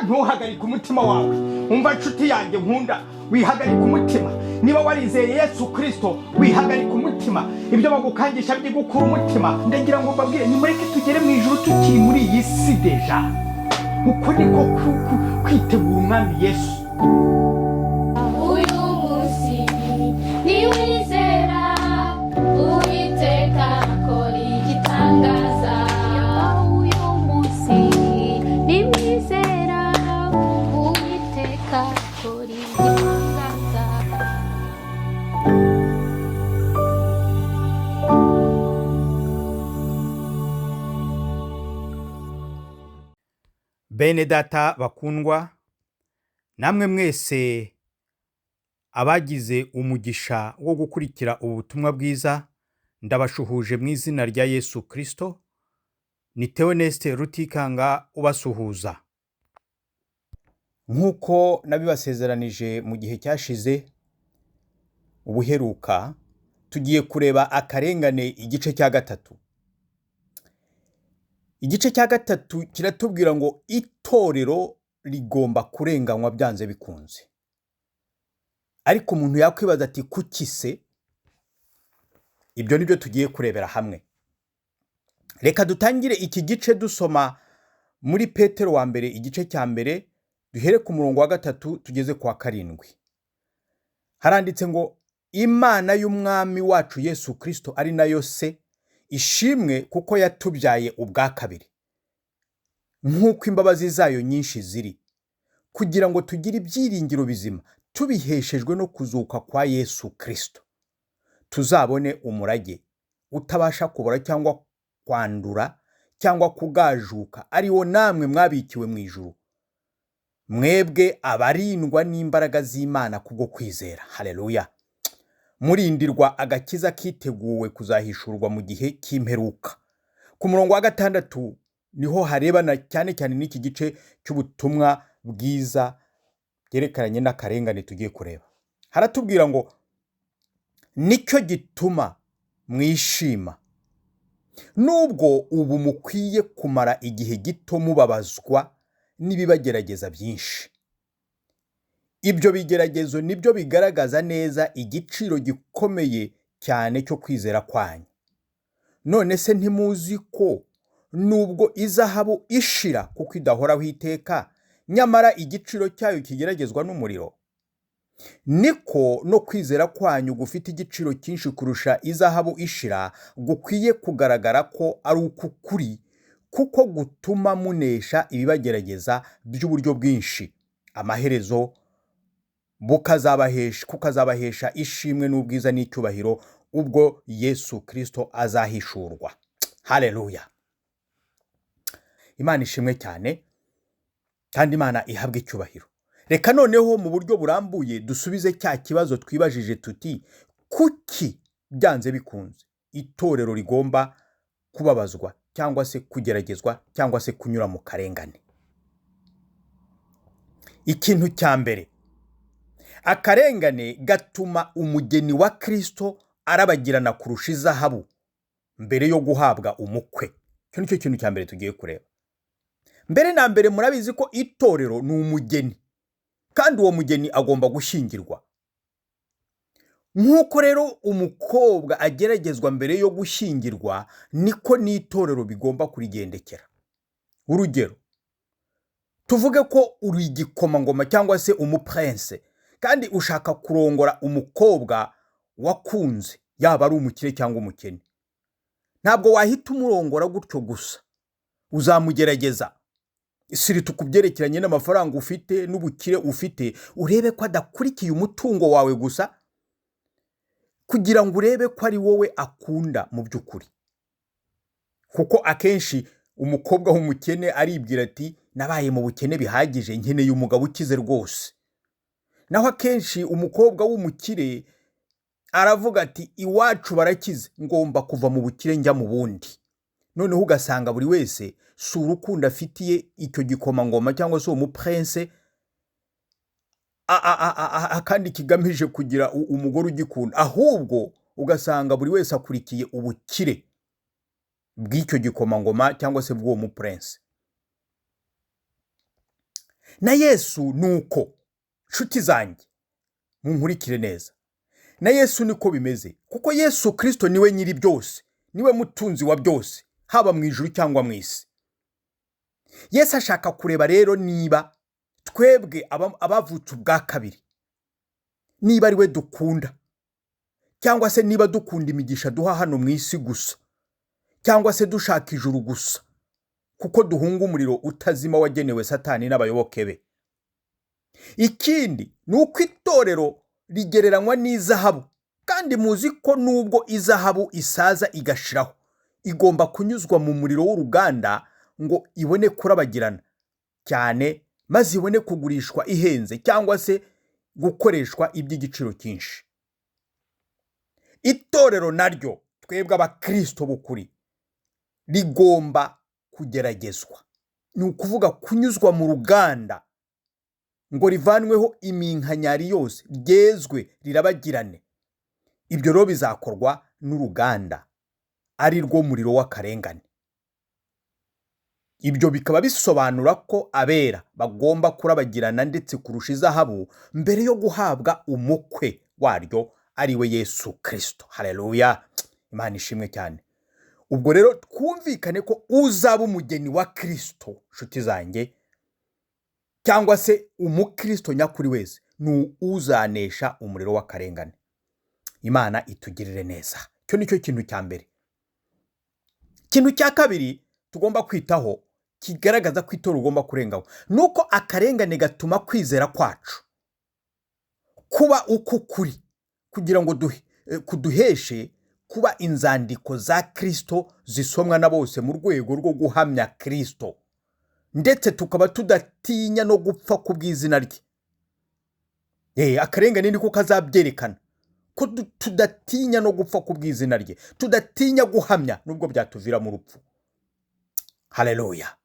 ntuhagarike umutima wawe. Umva nshuti yanjye nkunda, wihagarika umutima. Niba warizeye Yesu Kristo, wihagarika umutima. Ibyo bagukangisha byigukura umutima, ndagira ngo mbabwire nimureke tugere mu ijuru tukiri muri iyi si deja. Uko niko kwitegura umwami Yesu. Uyu munsi niwizera Uwiteka akora igitangaza. Uyu munsi niwizera Uwiteka akora igitangaza. Bene data bakundwa, namwe mwese abagize umugisha wo gukurikira ubutumwa bwiza, ndabashuhuje mu izina rya Yesu Kristo. Ni Théoneste RUTIKANGA ubasuhuza. Nkuko nabibasezeranije mu gihe cyashize ubuheruka, tugiye kureba akarengane igice cya gatatu. Igice cya gatatu kiratubwira ngo itorero rigomba kurenganywa byanze bikunze. Ariko umuntu yakwibaza ati kuki se? Ibyo nibyo tugiye kurebera hamwe. Reka dutangire iki gice dusoma muri Petero wa mbere igice cya mbere, duhere ku murongo wa 3 tugeze ku wa 7. Haranditse ngo Imana y'umwami wacu Yesu Kristo ari nayo se ishimwe kuko yatubyaye ubwa kabiri, nk'uko imbabazi zayo nyinshi ziri, kugira ngo tugire ibyiringiro bizima tubiheshejwe no kuzuka kwa Yesu Kristo, tuzabone umurage utabasha kubora cyangwa kwandura cyangwa kugajuka, ari wo namwe mwabikiwe mu ijuru, mwebwe abarindwa n'imbaraga z'Imana kubwo kwizera. Haleluya! Murindirwa agakiza kiteguwe kuzahishurwa mu gihe cy'imperuka. Ku murongo wa 6 niho harebana cyane cyane n'iki gice cy'ubutumwa bwiza byerekeranye n'akarengane tugiye kureba. Haratubwira ngo nicyo gituma mwishima, nubwo ubu mukwiye kumara igihe gito mubabazwa n'ibibagerageza byinshi. Ibyo bigeragezo nibyo bigaragaza neza igiciro gikomeye cyane cyo kwizera kwanyu. None se ntimuzi ko nubwo izahabu ishira kuko idahoraho iteka, nyamara igiciro cyayo kigeragezwa n'umuriro? Niko no kwizera kwanyu gufite igiciro cyinshi kurusha izahabu ishira gukwiye kugaragara ko ari ukukuri, kuko gutuma munesha ibibagerageza by'uburyo bwinshi, amaherezo kukazabahesha ishimwe n'ubwiza n'icyubahiro ubwo Yesu Kristo azahishurwa. Haleluya! Imana ishimwe cyane kandi Imana ihabwe icyubahiro. Reka noneho mu buryo burambuye dusubize cya kibazo twibajije tuti kuki byanze bikunze itorero rigomba kubabazwa cyangwa se kugeragezwa cyangwa se kunyura mu karengane. Ikintu cya mbere, akarengane gatuma umugeni wa Kristo arabagirana kurusha izahabu mbere yo guhabwa umukwe. Cyo nicyo kintu cya mbere tugiye kureba. Mbere na mbere murabizi ko itorero ni umugeni, kandi uwo mugeni agomba gushyingirwa. Nk'uko rero umukobwa ageragezwa mbere yo gushyingirwa, niko n'itorero bigomba kurigendekera. Urugero, tuvuge ko uri igikomangoma cyangwa se umuprince, kandi ushaka kurongora umukobwa wakunze, yaba ari umukire cyangwa umukene. Ntabwo wahita umurongora gutyo gusa, uzamugerageza. Siritu kubyerekeranye n'amafaranga ufite n'ubukire ufite, urebe ko adakurikiye umutungo wawe gusa, kugira ngo urebe ko ari wowe akunda mu by'ukuri. Kuko akenshi umukobwa w'umukene aribwira ati nabaye mu bukene bihagije, nkeneye umugabo ukize rwose. Naho akenshi umukobwa w'umukire aravuga ati iwacu barakize, ngomba kuva mu bukire njya mu bundi. Noneho ugasanga buri wese si urukundo afitiye icyo gikomangoma cyangwa se uwo muprince, kandi kigamije kugira umugore ugikunda, ahubwo ugasanga buri wese akurikiye ubukire bw'icyo gikomangoma cyangwa se bw'uwo muprince. na Yesu nuko. Nshuti zanjye munkurikire neza, na Yesu niko bimeze, kuko Yesu Kristo niwe nyiri byose, niwe mutunzi wa byose, haba mu ijuru cyangwa mu isi. Yesu ashaka kureba rero niba twebwe abavutse ubwa kabiri, niba ari we dukunda, cyangwa se niba dukunda imigisha duha hano mu isi gusa, cyangwa se dushaka ijuru gusa, kuko duhunga umuriro utazima wagenewe Satani n'abayoboke be. Ikindi ni uko itorero rigereranywa n'izahabu, kandi muzi ko nubwo izahabu isaza igashiraho, igomba kunyuzwa mu muriro w'uruganda ngo ibone kurabagirana cyane, maze ibone kugurishwa ihenze cyangwa se gukoreshwa iby'igiciro cyinshi. Itorero naryo, twebwe abakristo b'ukuri, rigomba kugeragezwa, ni ukuvuga kunyuzwa mu ruganda ngo rivanweho iminkanyari yose, ryezwe rirabagirane. Ibyo rero bizakorwa n'uruganda ari rwo muriro w'akarengane. Ibyo bikaba bisobanura ko abera bagomba kurabagirana ndetse kurusha izahabu mbere yo guhabwa umukwe waryo ari we Yesu Kristo. Haleluya, Imana ishimwe cyane. Ubwo rero twumvikane ko uzaba umugeni wa Kristo, nshuti zanjye, cyangwa se umukristo nyakuri wese, ni uzanesha umuriro w'akarengane. Imana itugirire neza. Cyo nicyo kintu cya mbere. Ikintu cya kabiri tugomba kwitaho kigaragaza ko itorero ugomba kurengaho, nuko akarengane gatuma kwizera kwacu kuba uko kuri, kugira ngo kuduheshe kuba inzandiko za Kristo zisomwa na bose mu rwego rwo guhamya Kristo, ndetse tukaba tudatinya no gupfa ku bw'izina rye. Akarengane niko kazabyerekana ko tudatinya no gupfa ku bw'izina rye, tudatinya guhamya nubwo byatuvira mu rupfu. Haleluya.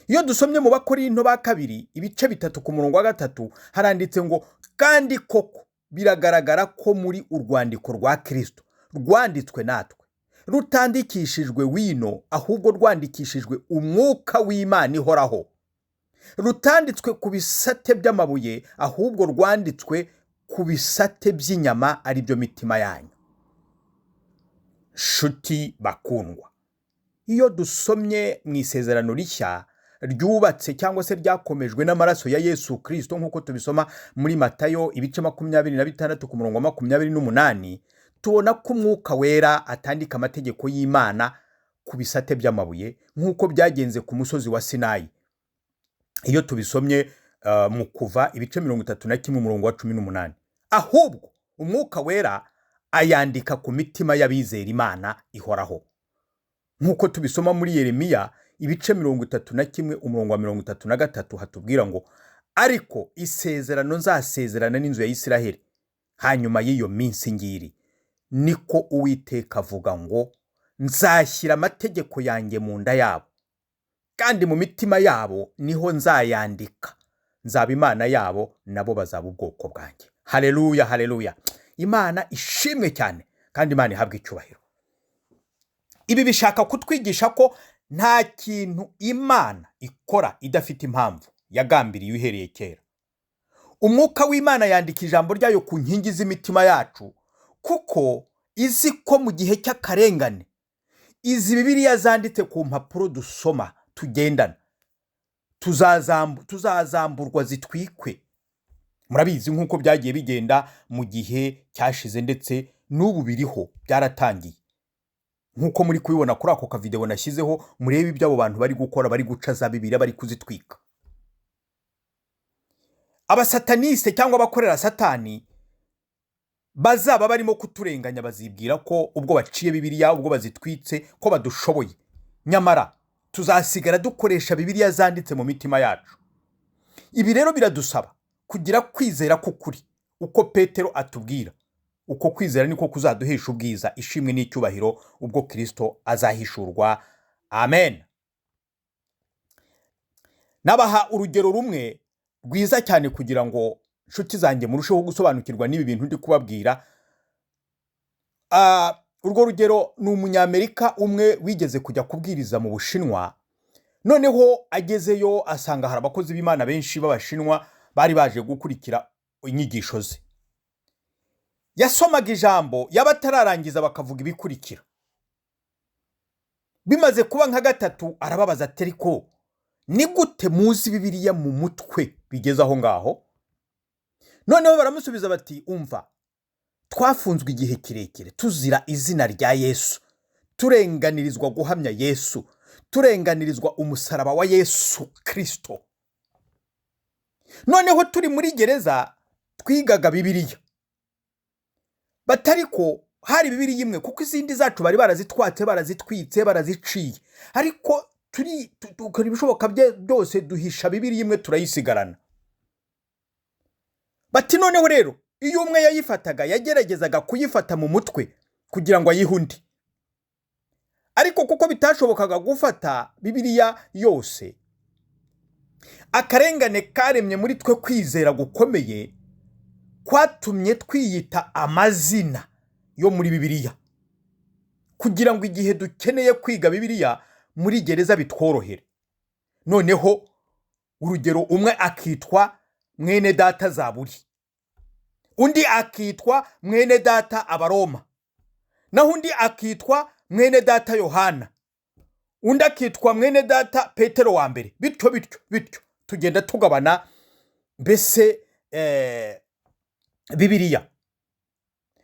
Iyo dusomye mu Bakorinto ba kabiri ibice 3 ku murongo wa 3 haranditse ngo, kandi koko biragaragara ko muri urwandiko rwa Kristo rwanditswe natwe, rutandikishijwe wino, ahubwo rwandikishijwe umwuka w'Imana ihoraho, rutanditswe ku bisate by'amabuye, ahubwo rwanditswe ku bisate by'inyama, ari byo mitima yanyu. Shuti bakundwa, iyo dusomye mu isezerano rishya ryubatse cyangwa se ryakomejwe n'amaraso ya Yesu Kristo, nk'uko tubisoma muri Matayo ibice 26 ku murongo wa 28, tubona ko umwuka wera atandika amategeko y'Imana ku bisate by'amabuye, nk'uko byagenze ku musozi wa Sinayi. Iyo tubisomye mu Kuva ibice 31 umurongo wa 18, ahubwo umwuka wera ayandika ku mitima y'abizera Imana ihoraho, nk'uko tubisoma muri Yeremiya ibice 31 umurongo wa 33 hatubwira ngo, ariko isezerano nzasezerana n'inzu ya Isiraheli hanyuma y'iyo minsi ngiri, niko Uwiteka avuga ngo, nzashyira amategeko yanjye mu nda yabo, kandi mu mitima yabo niho nzayandika, nzaba Imana yabo, nabo bazaba ubwoko bwanjye. Haleluya, haleluya. Imana ishimwe cyane, kandi Imana ihabwe icyubahiro. Ibi bishaka kutwigisha ko nta kintu Imana ikora idafite impamvu yagambiriye uhereye kera. Umwuka w'Imana yandika ijambo ryayo ku nkingi z'imitima yacu, kuko izi ko mu gihe cy'akarengane izi Bibiliya zanditse ku mpapuro dusoma tugendana tuzazamburwa zitwikwe. Murabizi nk'uko byagiye bigenda mu gihe cyashize, ndetse n'ubu biriho, byaratangiye. Nk'uko muri kubibona kuri ako kavideo nashyizeho, murebe ibyo abo bantu bari gukora, bari guca za Bibiliya, bari kuzitwika. Abasataniste cyangwa abakorera Satani bazaba barimo kuturenganya, bazibwira ko ubwo baciye Bibiliya, ubwo bazitwitse, ko badushoboye. Nyamara tuzasigara dukoresha Bibiliya zanditse mu mitima yacu. Ibi rero biradusaba kugira kwizera k'ukuri, uko Petero atubwira. Uko kwizera niko kuzaduhesha ubwiza, ishimwe n'icyubahiro ubwo Kristo azahishurwa. Amen. Nabaha urugero rumwe rwiza cyane kugira ngo nshuti zanjye murusheho gusobanukirwa n'ibi bintu ndi kubabwira. Urwo rugero ni umunyamerika umwe wigeze kujya kubwiriza mu Bushinwa, noneho agezeyo asanga hari abakozi b'Imana benshi b'Abashinwa bari baje gukurikira inyigisho ze. Yasomaga ijambo yabatararangiza bakavuga ibikurikira. Bimaze kuba nka gatatu arababaza ati ariko ni gute muzi Bibiliya mu mutwe bigeze aho ngaho? Noneho baramusubiza bati umva, twafunzwe igihe kirekire tuzira izina rya Yesu, turenganirizwa guhamya Yesu, turenganirizwa umusaraba wa Yesu Kristo. Noneho turi muri gereza twigaga Bibiliya. Batariko hari Bibiliya imwe kuko izindi zacu bari barazitwatse, barazitwitse, baraziciye. Ariko tukora ibishoboka byose duhisha Bibiliya imwe turayisigarana. Bati noneho rero iyo umwe yayifataga yageragezaga kuyifata mu mutwe kugira ngo ayihundi. Ariko kuko bitashobokaga gufata Bibiliya yose, akarengane karemye muri twe kwizera gukomeye kwatumye twiyita amazina yo muri Bibiliya kugira ngo igihe dukeneye kwiga Bibiliya muri gereza bitworohere. Noneho urugero, umwe akitwa mwene data Zaburi, undi akitwa mwene data Abaroma, naho undi akitwa mwene data Yohana, undi akitwa mwene data Petero wa mbere, bityo tugenda tugabana mbese Bibiliya.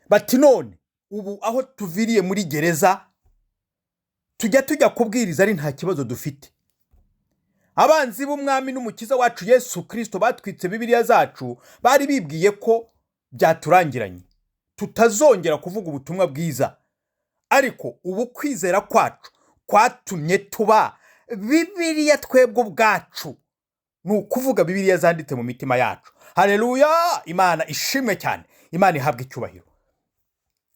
Bati none ubu aho tuviriye muri gereza tujya kubwiriza ari nta kibazo dufite. Abanzi b'umwami n'umukiza wacu Yesu Kristo batwitse Bibiliya zacu bari bibwiye ko byaturangiranye, tutazongera kuvuga ubutumwa bwiza. Ariko ubu kwizera kwacu kwatumye tuba Bibiliya twebwe ubwacu, ni ukuvuga Bibiliya zanditse mu mitima yacu. Haleluya! Imana ishimwe cyane, Imana ihabwa icyubahiro.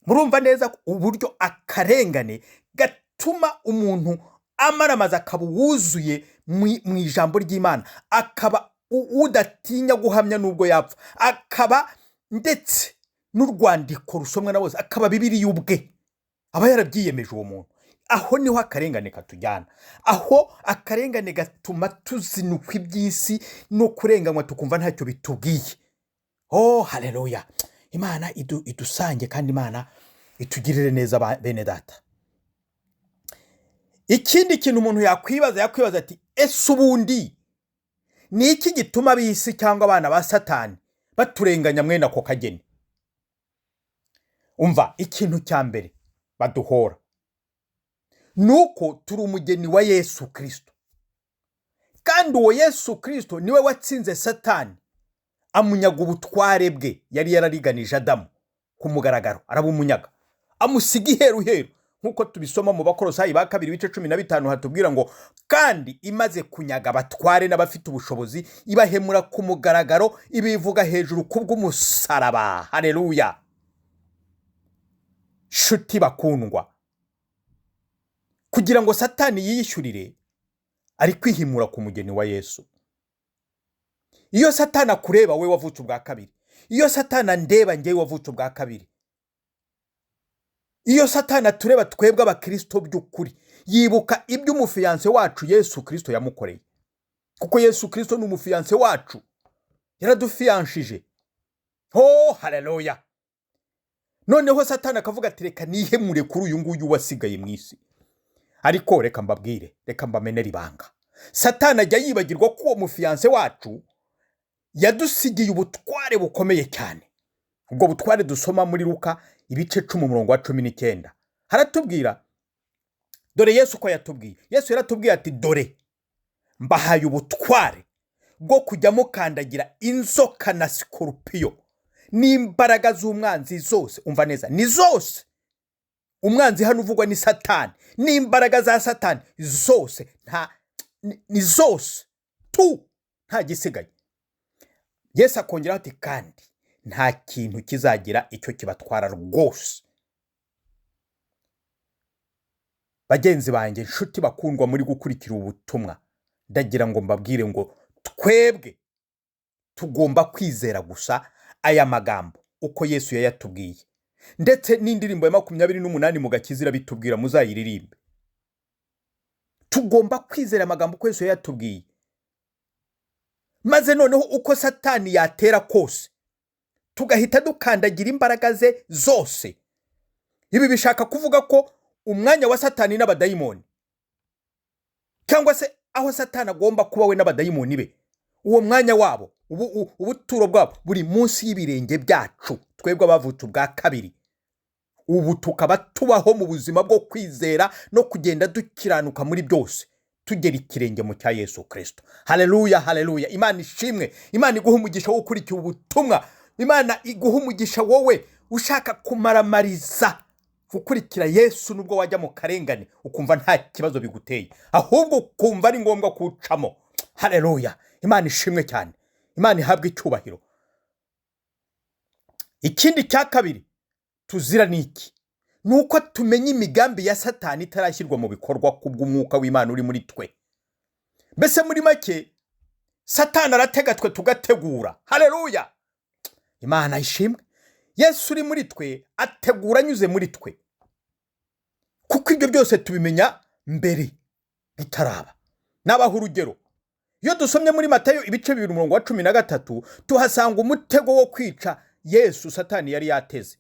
Murumva neza uburyo akarengane gatuma umuntu amaramaza akaba wuzuye mu ijambo ry'Imana, akaba udatinya guhamya nubwo yapfa, akaba ndetse n'urwandiko rusomwa na bose, akaba Bibiliya ubwe, aba yarabyiyemeje uwo muntu. Aho niho akarengane katujyana. Aho akarengane gatuma tuzinukwa iby'isi no kurenganywa tukumva ntacyo bitubwiye. Oh haleluya! Imana idusange kandi Imana itugirire neza bene data. Ikindi kintu umuntu yakwibaza ati ese ubundi ni iki gituma ab'isi cyangwa abana ba Satani baturenganya mwene ako kageni? Umva, ikintu cya mbere baduhora nuko turi umugeni wa Yesu Kristo, kandi uwo Yesu Kristo niwe watsinze Satani amunyaga ubutware bwe yari yarariganije Adamu ku mugaragaro, arabumunyaga amusiga iheruheru, nkuko tubisoma mu Bakolosayi ba 2:15 hatubwira ngo kandi imaze kunyaga abatware n'abafite ubushobozi ibahemura ku mugaragaro, ibivuga hejuru kubw'umusaraba. Haleluya! Shuti bakundwa, kugira ngo Satani yiyishyurire ari kwihimura ku mugeni wa Yesu. Iyo Satani akureba we wavutse ubwa kabiri, iyo Satani ndeba ngewe wavutse ubwa kabiri, iyo Satani atureba twebwe abakristo by'ukuri, yibuka ibyo umufiyanse wacu Yesu Kristo yamukoreye, kuko Yesu Kristo ni umufiyanse wacu, yaradufiyanshije. Oh haleluya! Noneho Satani akavuga ati reka nihemure kuri uyu nguyu wasigaye mu isi. Ariko reka mbabwire, reka mbamenere ibanga, Satani ajya yibagirwa ko uwo mufiyanse wacu yadusigiye ubutware bukomeye cyane. Ubwo butware dusoma muri Luka 10:19 haratubwira, dore Yesu ko yatubwiye, Yesu yaratubwiye ati dore mbahaye ubutware bwo kujya mukandagira inzoka na sikorupiyo n'imbaraga z'umwanzi zose. Umva neza, ni zose. Umwanzi hano uvugwa ni Satani, n'imbaraga za Satani zose, ni zose nta gisigaye. Yesu akongera ati kandi nta kintu kizagira icyo kibatwara rwose. Bagenzi banjye, nshuti bakundwa muri gukurikira ubutumwa, ndagira ngo mbabwire ngo twebwe tugomba kwizera gusa aya magambo uko Yesu yayatubwiye, ndetse n'indirimbo ya 28 mu Gakiza bitubwira muzayiririmbe. tugomba kwizera amagambo ko Yesu yatubwiye, maze noneho uko Satani yatera kose tugahita dukandagira imbaraga ze zose. Ibi bishaka kuvuga ko umwanya wa Satani n'abadayimoni, cyangwa se aho Satani agomba kuba we n'abadayimoni be, uwo mwanya wabo, ubuturo bwabo buri munsi y'ibirenge byacu, twebwe abavutse ubwa kabiri. Ubu tukaba tubaho mu buzima bwo kwizera no kugenda dukiranuka muri byose, tugera ikirenge mu cya Yesu Kristo. Haleluya, haleluya. Imana ishimwe. Imana iguha umugisha wo gukurikira ubutumwa. Imana iguha umugisha wowe ushaka kumaramariza gukurikira Yesu, nubwo wajya mu karengane ukumva nta kibazo biguteye, ahubwo ukumva ari ngombwa kucamo. Haleluya. Imana ishimwe cyane. Imana ihabwe icyubahiro. Ikindi cya kabiri tuzira niki? Nuko tumenya imigambi ya Satani itarashyirwa mu bikorwa kubw'umwuka w'Imana uri muri twe. Mbese muri make Satani aratega twe tugategura. Haleluya. Imana ishimwe. Yesu uri muri twe ategura anyuze muri twe, kuko ibyo byose tubimenya mbere bitaraba. Nabaho urugero. Iyo dusomye muri Matayo ibice 2:13 tuhasanga umutego wo kwica Yesu Satani yari yateze.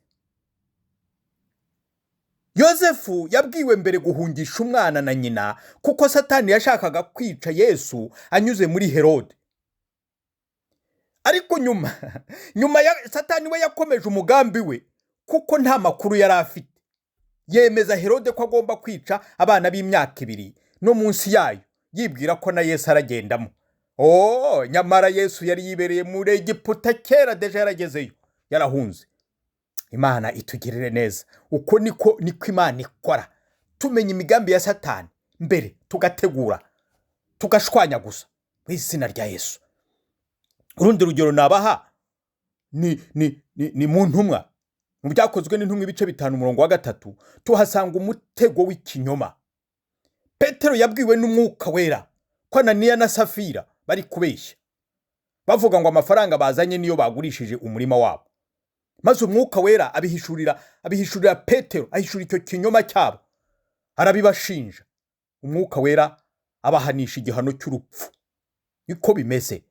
Yosefu yabwiwe mbere guhungisha umwana na nyina, kuko Satani yashakaga kwica Yesu anyuze muri Herode. Ariko nyuma ya Satani we yakomeje umugambi we, kuko nta makuru yari afite. Yemeza Herode ko agomba kwica abana b'imyaka 2 no munsi yayo, yibwira ko na Yesu aragendamo. Nyamara Yesu yari yibereye muri Egiputa kera, deja yaragezeyo, yarahunze. Imana itugirire neza. Uko niko Imana ikora. Tumenya imigambi ya Satani mbere tugategura, tugashwanya gusa mu izina rya Yesu. Urundi rugero nabaha ni mu ntumwa. Mu byakozwe n'intumwa ibice 5:3 tuhasanga umutego w'ikinyoma. Petero yabwiwe n'umwuka wera ko Ananiya na Safira bari kubeshya, bavuga ngo amafaranga bazanye niyo bagurishije umurima wabo. Maze umwuka wera abihishurira Petero, ahishura icyo kinyoma cyabo, arabibashinja. Umwuka wera abahanisha igihano cy'urupfu. Niko bimeze.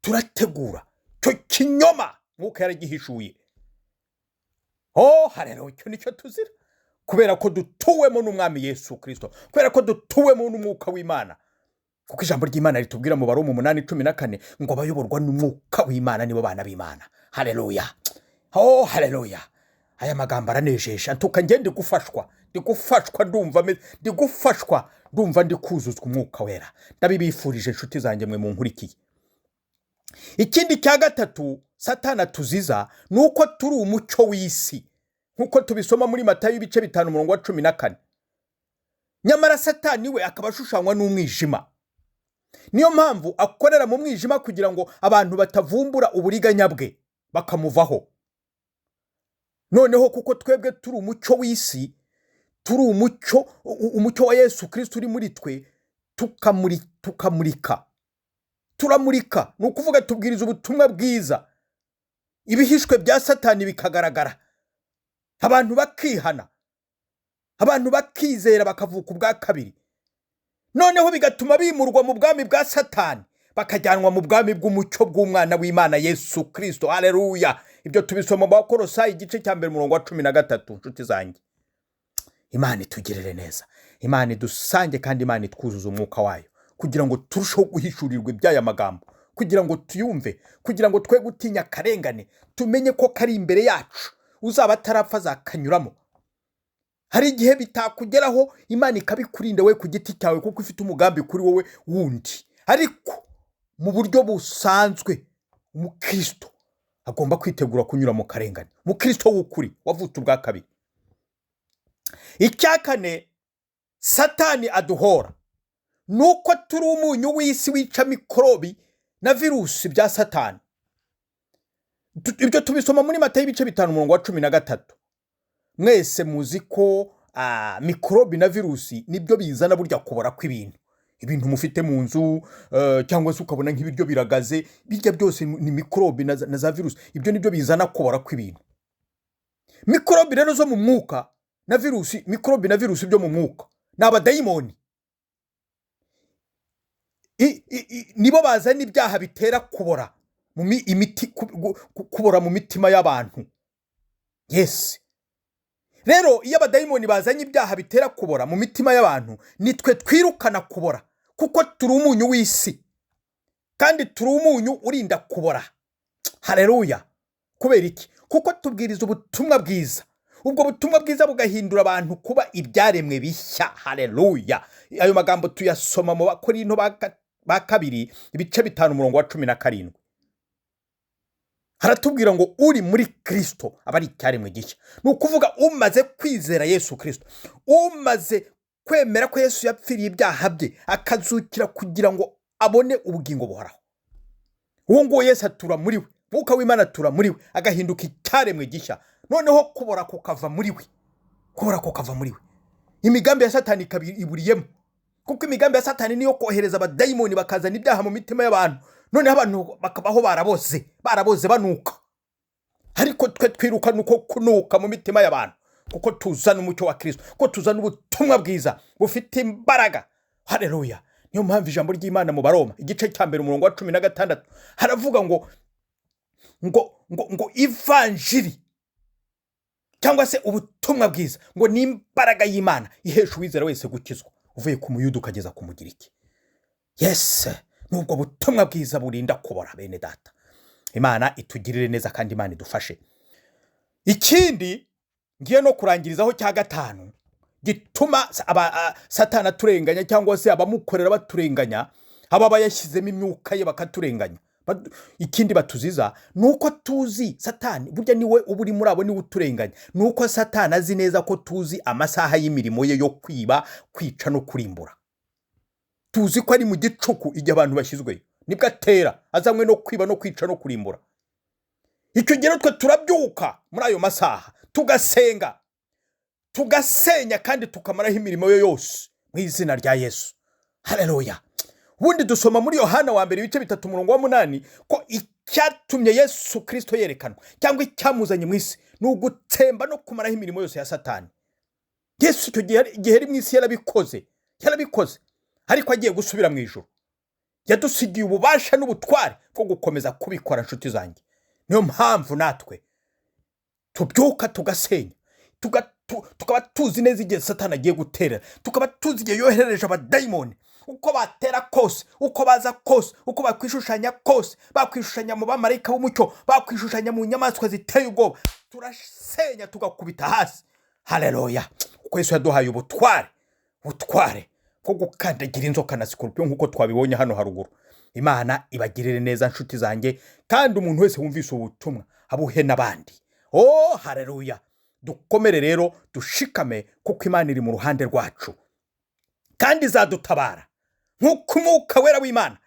Turategura cyo kinyoma mwuka yaragihishuye. Haleluya. Cyo nicyo tuzira, kubera ko dutuwemo n'umwami Yesu Kristo, kubera ko dutuwemo n'umwuka w'Imana. Kuko ijambo ry'Imana ritubwira mu Baroma 8:14 ngo abayoborwa n'umwuka w'Imana nibo bana b'Imana. Haleluya. Haleluya. Aya magambo aranejesha. Ntuka ngende gufashwa ndumva ndi kuzuzwa umwuka wera. Ndabibifurije inshuti zanjye mwe munkurikiye. Ikindi cya gatatu Satani atuziza nuko turi umucyo w'isi, nkuko tubisoma muri Matayo ibice 5:14. Nyamara Satani we akabashushanywa n'umwijima. Niyo mpamvu akorera mu mwijima kugira ngo abantu batavumbura uburiganya bwe bakamuvaho. Noneho kuko twebwe turi umucyo w'isi, turi umucyo wa Yesu Kristo uri muri twe, tukamurika. Turamurika, ni ukuvuga tubwiriza ubutumwa bwiza. Ibihishwe bya Satani bikagaragara. Abantu bakihana, abantu bakizera bakavuka ubwa kabiri. Noneho bigatuma bimurwa mu bwami bwa Satani, bakajyanwa mu bwami bw'umucyo bw'umwana w'Imana Yesu Kristo. Haleluya. Ibyo tubisoma mu Bakolosayi igice cya 1:13. Nshuti zanjye, Imana itugirire neza. Imana idusange kandi Imana itwuzuza umwuka wayo, kugira ngo turusheho guhishurirwa iby'aya magambo, kugira ngo tuyumve, kugira ngo twe gutinya akarengane, tumenye ko kari imbere yacu, uzaba atarapfa azakanyuramo. Hari igihe bitakugeraho, Imana ikabikurinda we ku giti cyawe, kuko ifite umugambi kuri wowe wundi. Ariko mu buryo busanzwe umukristo agomba kwitegura kunyura mu karengane. Umukristo w'ukuri wavutse ubwa kabiri. Icya kane Satani aduhora nuko turi umunyu w'isi wica mikorobi na virusi bya Satani. Ibyo tubisoma muri Matayo ibice 5:13. Mwese muzi ko mikorobi na virusi nibyo bizana burya kubora kw'ibintu. Ibintu mufite mu nzu, cyangwa se ukabona nk'ibiryo biragaze, bijya byose ni mikorobi na za virusi. Ibyo nibyo bizana kubora kw'ibintu. Mikorobi rero zo mu mwuka na virusi, mikorobi na virusi byo mu mwuka ni abadayimoni. nibo bazana ibyaha bitera kubora kubora mu mitima y'abantu. Yes. Rero iyo abadayimoni bazanye ibyaha bitera kubora mu mitima y'abantu, nitwe twirukana kubora, kuko turi umunyu w'isi kandi turi umunyu urinda kubora. Haleluya. Kubera iki? Kuko tubwiriza ubutumwa bwiza. Ubwo butumwa bwiza bugahindura abantu kuba ibyaremwe bishya. Haleluya. Ayo magambo tuyasoma mu Bakorinto ba kabiri ibice 5:17. Haratubwira ngo uri muri Kristo aba ari icyaremwe gishya. Ni ukuvuga umaze kwizera Yesu Kristo, umaze kwemera ko Yesu yapfiriye ibyaha bye akazukira kugira ngo abone ubugingo buhoraho. Uwo ngo Yesu atura muri we, Mwuka w'Imana atura muri we, agahinduka icyaremwe gishya. Noneho kubora kukava muri we. Kubora kukava muri we. Imigambi ya Satani ikabiburiyemo. Kuko imigambi ya Satani niyo kohereza abadayimoni bakazana ibyaha mu mitima y'abantu. None abantu bakabaho baraboze banuka. Ariko twe twiruka nuko kunuka mu mitima y'abantu, kuko tuzana umucyo wa Kristo, kuko tuzana ubutumwa bwiza bufite imbaraga. Haleluya. Niyo mpamvu ijambo ry'Imana mu Baroma igice cya 1:16 haravuga ngo ivanjiri cyangwa se ubutumwa bwiza ngo ni imbaraga y'Imana ihesha uwizera wese gukizwa, uvuye ku Muyuda ukageza ku Mugiriki. Yes. Nubwo butumwa bwiza burinda kubora bene data. Imana itugirire neza kandi Imana idufashe. Ikindi ngiye no kurangirizaho cya gatanu gituma Satani aturenganya cyangwa se abamukorera baturenganya, aba bayashyizemo imyuka ye bakaturenganya. Ikindi batuziza nuko tuzi Satani burya niwe uburi muri abo niwe uturenganya. Nuko Satani azi neza ko tuzi amasaha y'imirimo ye yo kwiba, kwica no kurimbura. Tuzi ko ari mu gicuku igihe abantu bashyizwe, nibwo atera azamwe no kwiba no kwica no kurimbura. Icyo gihe twe turabyuka muri ayo masaha tugasenga, tugasenya kandi tukamaraho imirimo ye yose mu izina rya Yesu. Haleluya. Ubundi dusoma muri Yohana wa mbere ibice 3:8 ko icyatumye Yesu Kristo yerekanwa cyangwa icyamuzanye mu isi ni ugutsemba no kumaraho imirimo yose ya Satani. Yesu icyo gihe ari mu isi yarabikoze. Ariko agiye gusubira mu ijuru, yadusigiye ububasha n'ubutware bwo gukomeza kubikora. Nshuti zanjye, niyo mpamvu natwe tubyuka tugasenya, tukaba tuzi neza igihe Satani agiye gutera, tukaba tuzi igihe yoherereje abadayimoni, uko batera kose, uko baza kose, uko bakwishushanya kose, bakwishushanya mu bamarayika b'umucyo, bakwishushanya mu nyamaswa ziteye ubwoba, turasenya tugakubita hasi. Haleluya. Kuko Yesu yaduhaye ubutware ko gukandagira inzoka na sikorupiyo nk'uko twabibonye hano haruguru. Imana ibagirire neza nshuti zanjye, kandi umuntu wese wumvise ubutumwa abuhe n'abandi. Oh, haleluya. Dukomere rero dushikame, kuko Imana iri mu ruhande rwacu kandi izadutabara. Nk'uko Umwuka wera w'Imana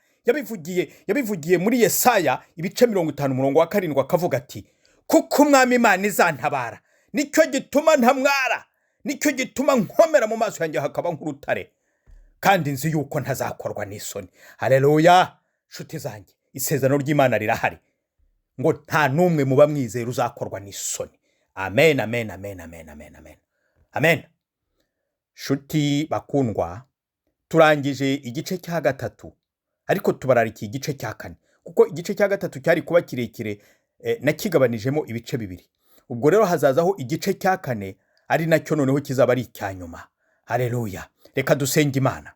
yabivugiye muri Yesaya ibice 50:7 akavuga ati, kuko Umwami Imana izantabara, nicyo gituma ntamwara, nicyo gituma nkomera mu maso yanjye hakaba nk'urutare, kandi nzi yuko ntazakorwa n'isoni. Haleluya. Nshuti zanjye, isezerano ry'Imana rirahari ngo nta numwe mu bamwizera uzakorwa n'isoni. Amen, amen, amen, amen, amen, amen, amen. Nshuti bakundwa, turangije igice cya gatatu, ariko tubararikiye igice cya kane, kuko igice cya gatatu cyari kuba kirekire nakigabanijemo ibice bibiri. Ubwo rero hazazaho igice cya kane, ari nacyo noneho kizaba ari icyanyuma. Haleluya. Reka dusenge Imana.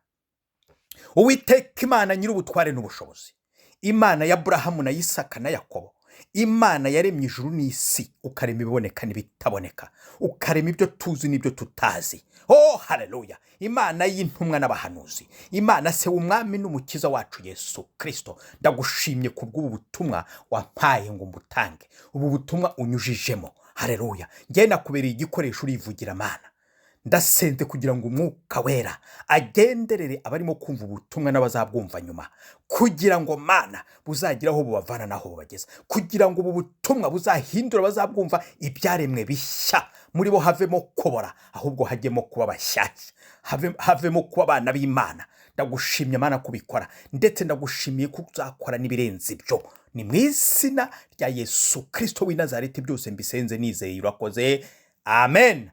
Uwiteka Imana nyir'ubutware n'ubushobozi, Imana ya Abrahamu na Isaka na Yakobo, Imana yaremye ijuru n'isi, ukarema ibiboneka n'ibitaboneka, ukarema ibyo tuzi n'ibyo tutazi. Oh, haleluya. Imana y'intumwa n'abahanuzi, Imana se w'umwami n'umukiza wacu Yesu Kristo, ndagushimye kubw'ubu butumwa wampaye ngo mbutange, ubu butumwa unyujijemo. Haleluya. Ngiye nakubereye igikoresho urivugira Mana. Ndasenze kugira ngo Umwuka wera agenderere abarimo kumva ubutumwa n'abazabwumva nyuma, kugira ngo Mana buzagira aho bubavana naho bubageza, kugira ngo ubu butumwa buzahindura abazabwumva ibyaremwe bishya, muri bo havemo kubora, ahubwo hagemo kuba bashyashya, havemo kuba abana b'Imana. Ndagushimye Mana kubikora, ndetse ndagushimiye ko uzakora n'ibirenze ibyo. Ni mu izina rya Yesu Kristo w'i Nazareti byose mbisenze nizeye, urakoze. Amen.